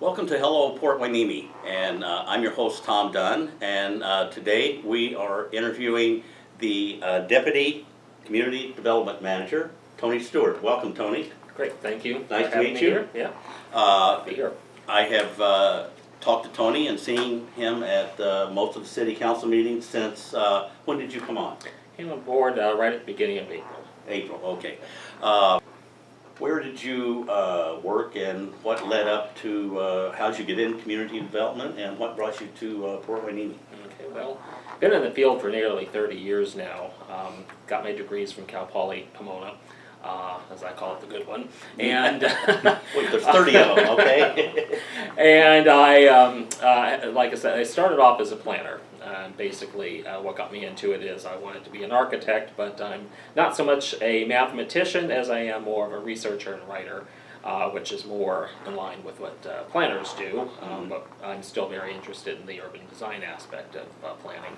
Welcome to Hello Port Hueneme, and I'm your host Tom Dunn, and today we are interviewing the Deputy Community Development Manager, Tony Stewart. Welcome, Tony. Great, thank you. Nice to meet you. Yeah, be here. I have talked to Tony and seen him at most of the city council meetings since, when did you come on? Came on board right at the beginning of April. April, okay. Where did you work, and what led up to, how did you get into community development, and what brought you to Port Hueneme? Okay, well, been in the field for nearly 30 years now. Got my degrees from Cal Poly Pomona, as I call it, the good one. And wait, there's 30 of them, okay? And I, like I said, I started off as a planner. Basically, what got me into it is I wanted to be an architect, but I'm not so much a mathematician as I am more of a researcher and writer, which is more in line with what planners do, but I'm still very interested in the urban design aspect of planning.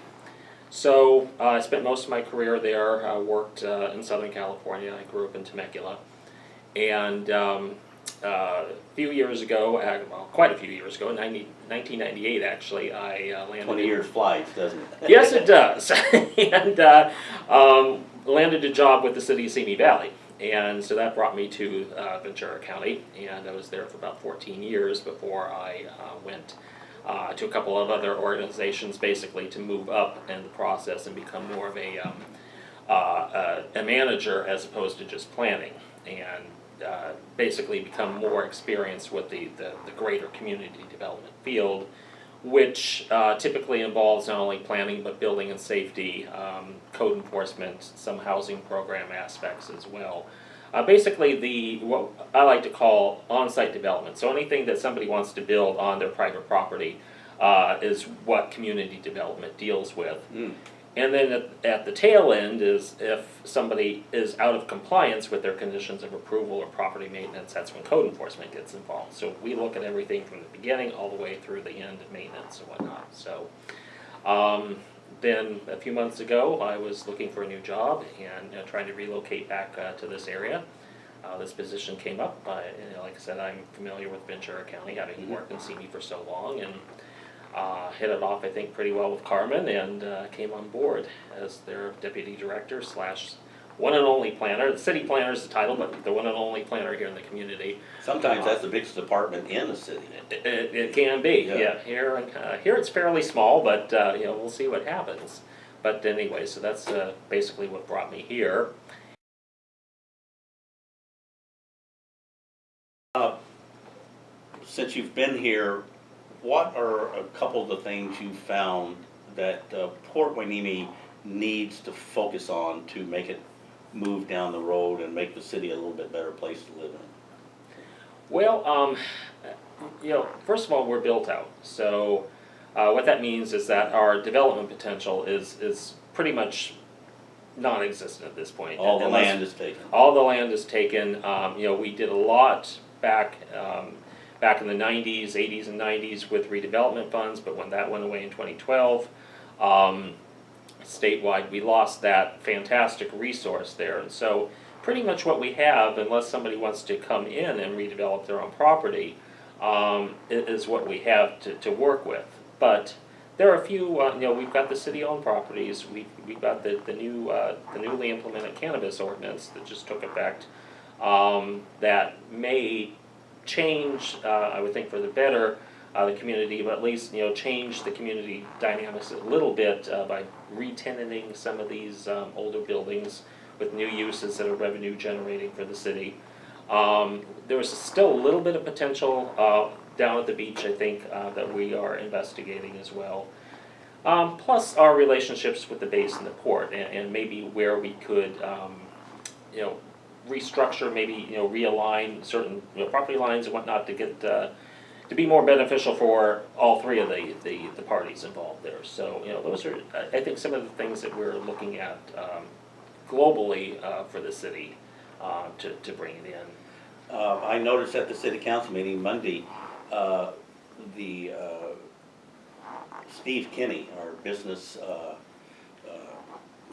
So I spent most of my career there. I worked in Southern California. I grew up in Temecula, and a few years ago, well, quite a few years ago, 1998 actually, I landed 20 years flies, doesn't it? Yes, it does. And landed a job with the city of Simi Valley. And so that brought me to Ventura County, and I was there for about 14 years before I went to a couple of other organizations, basically to move up in the process and become more of a manager as opposed to just planning, and basically become more experienced with the greater community development field, which typically involves not only planning but building and safety, code enforcement, some housing program aspects as well. Basically what I like to call on-site development. So anything that somebody wants to build on their private property is what community development deals with. And then at the tail end is if somebody is out of compliance with their conditions of approval or property maintenance, that's when code enforcement gets involved. So we look at everything from the beginning all the way through the end of maintenance and whatnot. So then a few months ago, I was looking for a new job and trying to relocate back to this area. This position came up. Like I said, I'm familiar with Ventura County, having worked in Simi for so long, and hit it off, I think, pretty well with Carmen, and came on board as their deputy director slash one and only planner. The city planner is the title, but the one and only planner here in the community. Sometimes that's the biggest department in the city. It can be, yeah. Here it's fairly small, but we'll see what happens. But anyway, so that's basically what brought me here. Since you've been here, what are a couple of the things you found that Port Hueneme needs to focus on to make it move down the road and make the city a little bit better place to live in? Well, first of all, we're built out. So what that means is that our development potential is pretty much non-existent at this point. All the land is taken. All the land is taken. We did a lot back in the 90s, 80s and 90s with redevelopment funds, but when that went away in 2012, statewide, we lost that fantastic resource there. And so pretty much what we have, unless somebody wants to come in and redevelop their own property, is what we have to work with. But there are a few, we've got the city-owned properties, we've got the newly implemented cannabis ordinance that just took effect, that may change, I would think for the better, the community, but at least change the community dynamics a little bit by re-tenanting some of these older buildings with new uses that are revenue generating for the city. There was still a little bit of potential down at the beach, I think, that we are investigating as well. Plus our relationships with the base and the port, and maybe where we could restructure, maybe realign certain property lines and whatnot to get to be more beneficial for all three of the parties involved there. So those are, I think, some of the things that we're looking at globally for the city to bring it in. I noticed at the city council meeting Monday, Steve Kinney, our business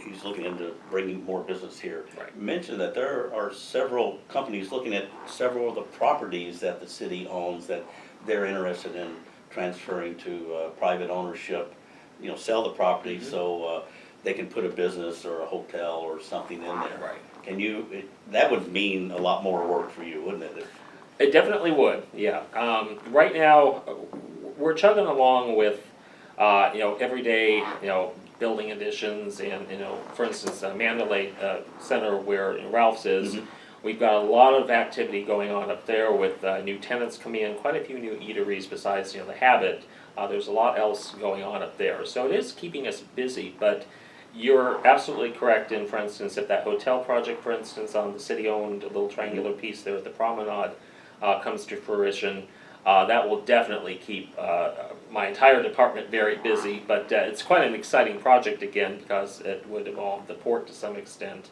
he's looking into bringing more business here, Right. mentioned that there are several companies looking at several of the properties that the city owns that they're interested in transferring to private ownership, you know, sell the property so they can put a business or a hotel or something in there. Right. Can you, that would mean a lot more work for you, wouldn't it? It definitely would, yeah. Right now, we're chugging along with, you know, everyday, you know, building additions and, you know, for instance, Mandalay Center where Ralph's is, we've got a lot of activity going on up there with new tenants coming in, quite a few new eateries besides, you know, the Habit. There's a lot else going on up there. So it is keeping us busy, but you're absolutely correct in, for instance, if that hotel project, for instance, on the city-owned little triangular piece there at the promenade comes to fruition, that will definitely keep my entire department very busy, but it's quite an exciting project again because it would involve the port to some extent,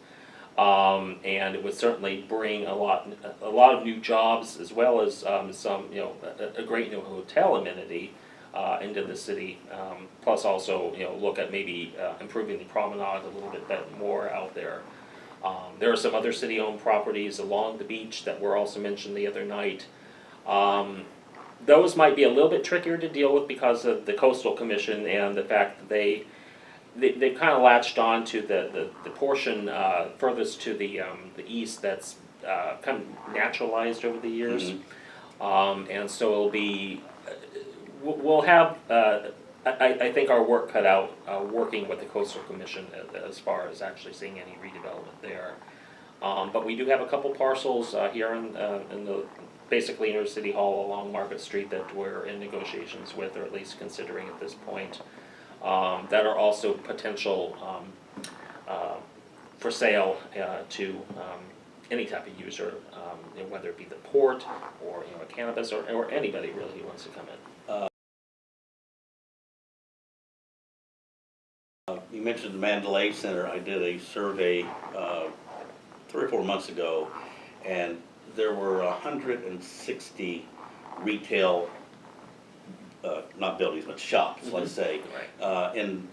and it would certainly bring a lot of new jobs as well as some, you know, a great new hotel amenity into the city, plus also, you know, look at maybe improving the promenade a little bit more out there. There are some other city-owned properties along the beach that were also mentioned the other night. Those might be a little bit trickier to deal with because of the Coastal Commission and the fact that they've kind of latched on to the portion furthest to the east that's kind of naturalized over the years. And so it'll be, we'll have, I think, our work cut out working with the Coastal Commission as far as actually seeing any redevelopment there. But we do have a couple parcels here in the basically near City Hall along Market Street that we're in negotiations with, or at least considering at this point, that are also potential for sale to any type of user, you know, whether it be the port or, you know, a cannabis or anybody really who wants to come in. You mentioned the Mandalay Center. I did a survey 3 or 4 months ago, and there were 160 retail, not buildings, but shops, let's say, in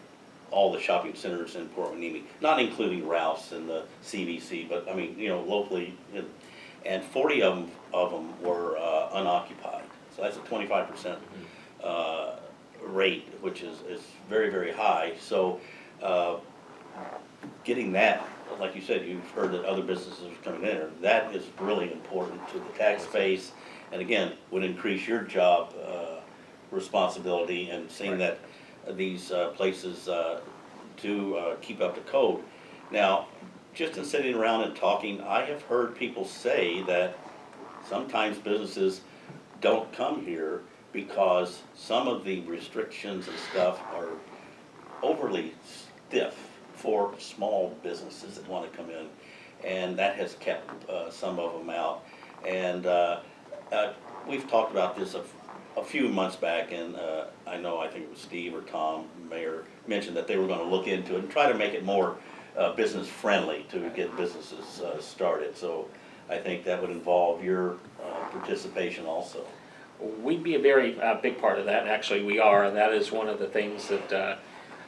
all the shopping centers in Port Hueneme, not including Ralph's and the CVC, but I mean, you know, locally, and 40 of them were unoccupied. So that's a 25% rate, which is very, very high. So getting that, like you said, you've heard that other businesses are coming in there. That is really important to the tax base, and again, would increase your job responsibility and seeing that these places do keep up to code. Now, just in sitting around and talking, I have heard people say that sometimes businesses don't come here because some of the restrictions and stuff are overly stiff for small businesses that want to come in, and that has kept some of them out. And we've talked about this a few months back, and I think it was Steve or Tom Mayer mentioned that they were going to look into it and try to make it more business friendly to get businesses started. So I think that would involve your participation also. We'd be a very big part of that, and actually we are, and that is one of the things that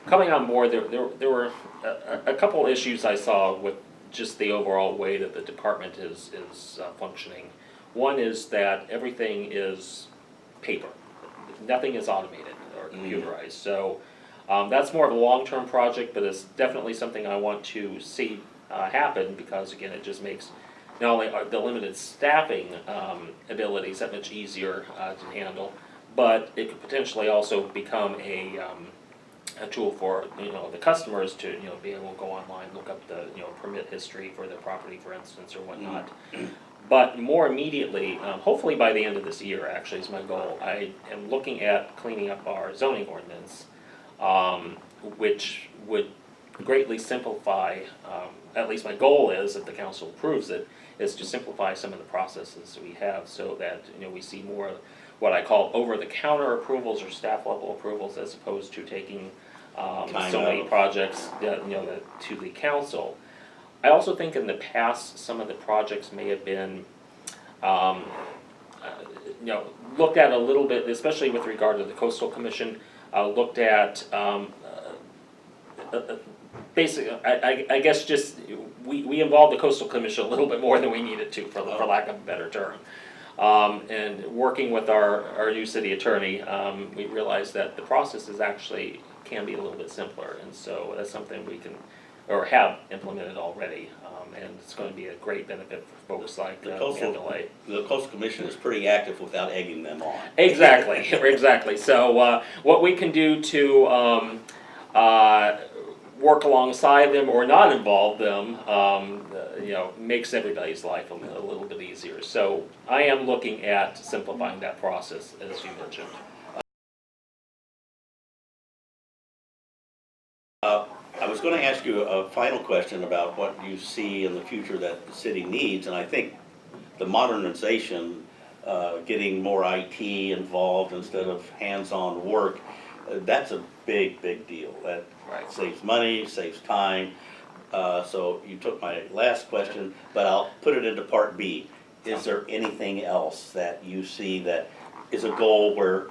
coming on board, there were a couple issues I saw with just the overall way that the department is functioning. One is that everything is paper. Nothing is automated or computerized. So that's more of a long-term project, but it's definitely something I want to see happen because, again, it just makes not only the limited staffing abilities that much easier to handle, but it could potentially also become a tool for, you know, the customers to, you know, be able to go online, look up the, you know, permit history for the property, for instance, or whatnot. But more immediately, hopefully by the end of this year, actually, is my goal. I am looking at cleaning up our zoning ordinance, which would greatly simplify, at least my goal is, if the council approves it, is to simplify some of the processes we have so that, you know, we see more what I call over-the-counter approvals or staff-level approvals as opposed to taking so many projects, you know, to the council. I also think in the past, some of the projects may have been, you know, looked at a little bit, especially with regard to the Coastal Commission, looked at basically, I guess just we involved the Coastal Commission a little bit more than we needed to, for lack of a better term. And working with our new city attorney, we realized that the process is actually can be a little bit simpler, and so that's something we can, or have implemented already, and it's going to be a great benefit for folks like The MLA. Coastal Commission is pretty active without egging them on. Exactly, exactly. So what we can do to work alongside them or not involve them, makes everybody's life a little bit easier. So I am looking at simplifying that process, as you mentioned. I was going to ask you a final question about what you see in the future that the city needs, and I think the modernization, getting more IT involved instead of hands-on work, that's a big deal. That Right. saves money, saves time. So you took my last question, but I'll put it into part B. Is there anything else that you see that is a goal where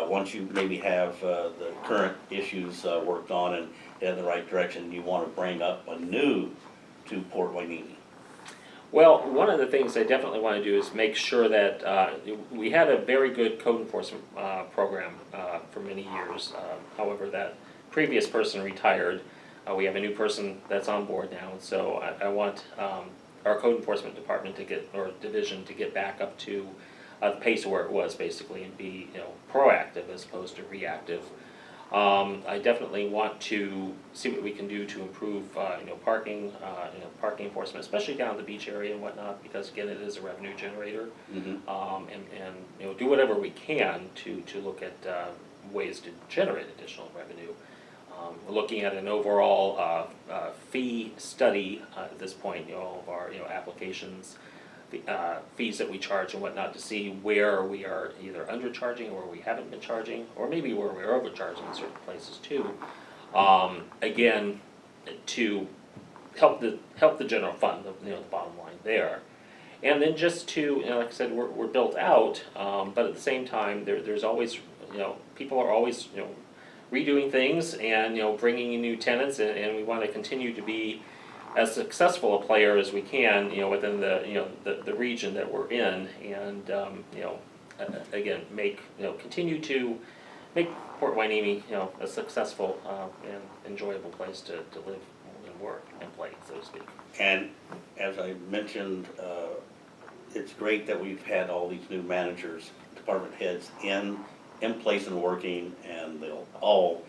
once you maybe have the current issues worked on and in the right direction, you want to bring up anew to Port Hueneme? Well, one of the things I definitely want to do is make sure that we had a very good code enforcement program for many years. However, that previous person retired. We have a new person that's on board now, and so I want our code enforcement department to get, or division, to get back up to the pace where it was basically, and be proactive as opposed to reactive. I definitely want to see what we can do to improve, parking, parking enforcement, especially down the beach area and whatnot, because again, it is a revenue generator. And do whatever we can to look at ways to generate additional revenue. We're looking at an overall fee study at this point, all of our applications, the fees that we charge and whatnot, to see where we are either undercharging or we haven't been charging, or maybe where we're overcharging in certain places too. Again, to help the general fund, the bottom line there. And then just to, like I said, we're built out, but at the same time, there's always, people are always, redoing things and bringing in new tenants, and we want to continue to be as successful a player as we can, within the region that we're in, and again, continue to make Port Hueneme a successful and enjoyable place to live and work and play, so to speak. And as I mentioned, it's great that we've had all these new managers, department heads in place and working, and they'll all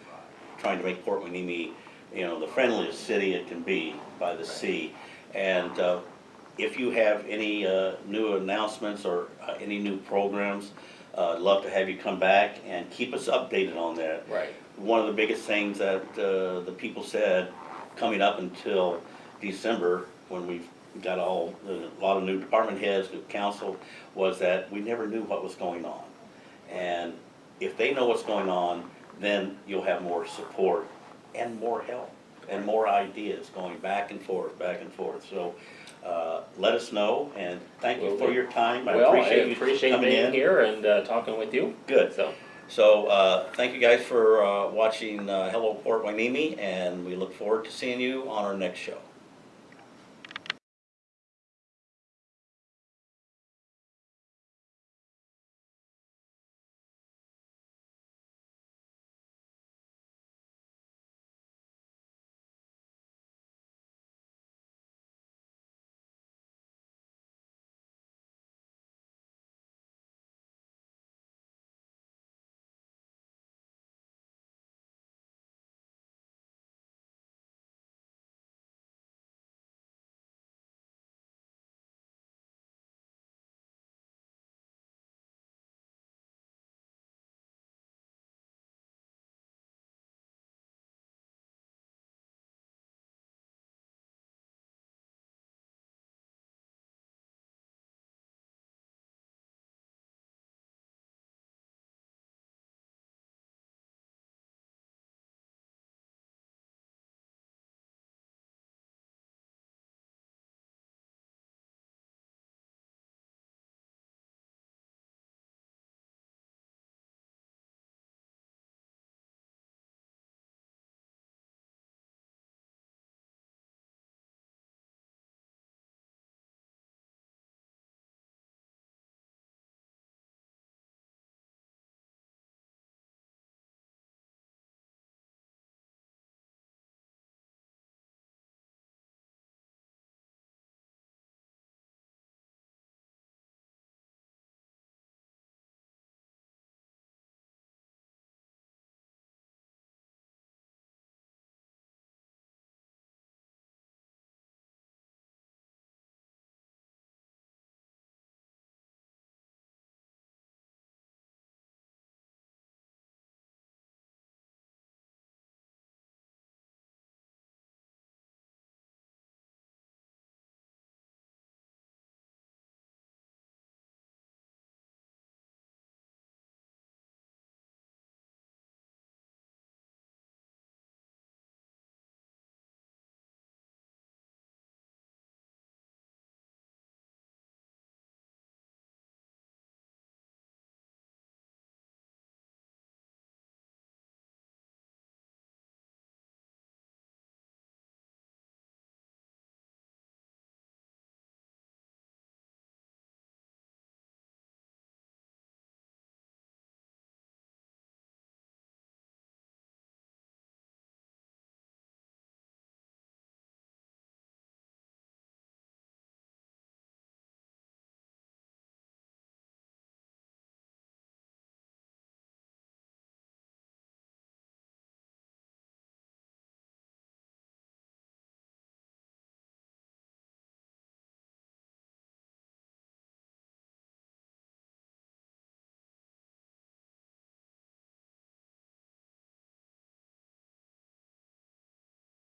trying to make Port Hueneme the friendliest city it can be by the sea. And if you have any new announcements or any new programs, I'd love to have you come back and keep us updated on that. Right. One of the biggest things that the people said coming up until December, when we've got a lot of new department heads, new council, was that we never knew what was going on. And if they know what's going on, then you'll have more support and more help and more ideas going back and forth. So let us know, and thank you for your time. I appreciate you coming being in here and talking with you. Good. So thank you guys for watching Hello Port Hueneme, and we look forward to seeing you on our next show.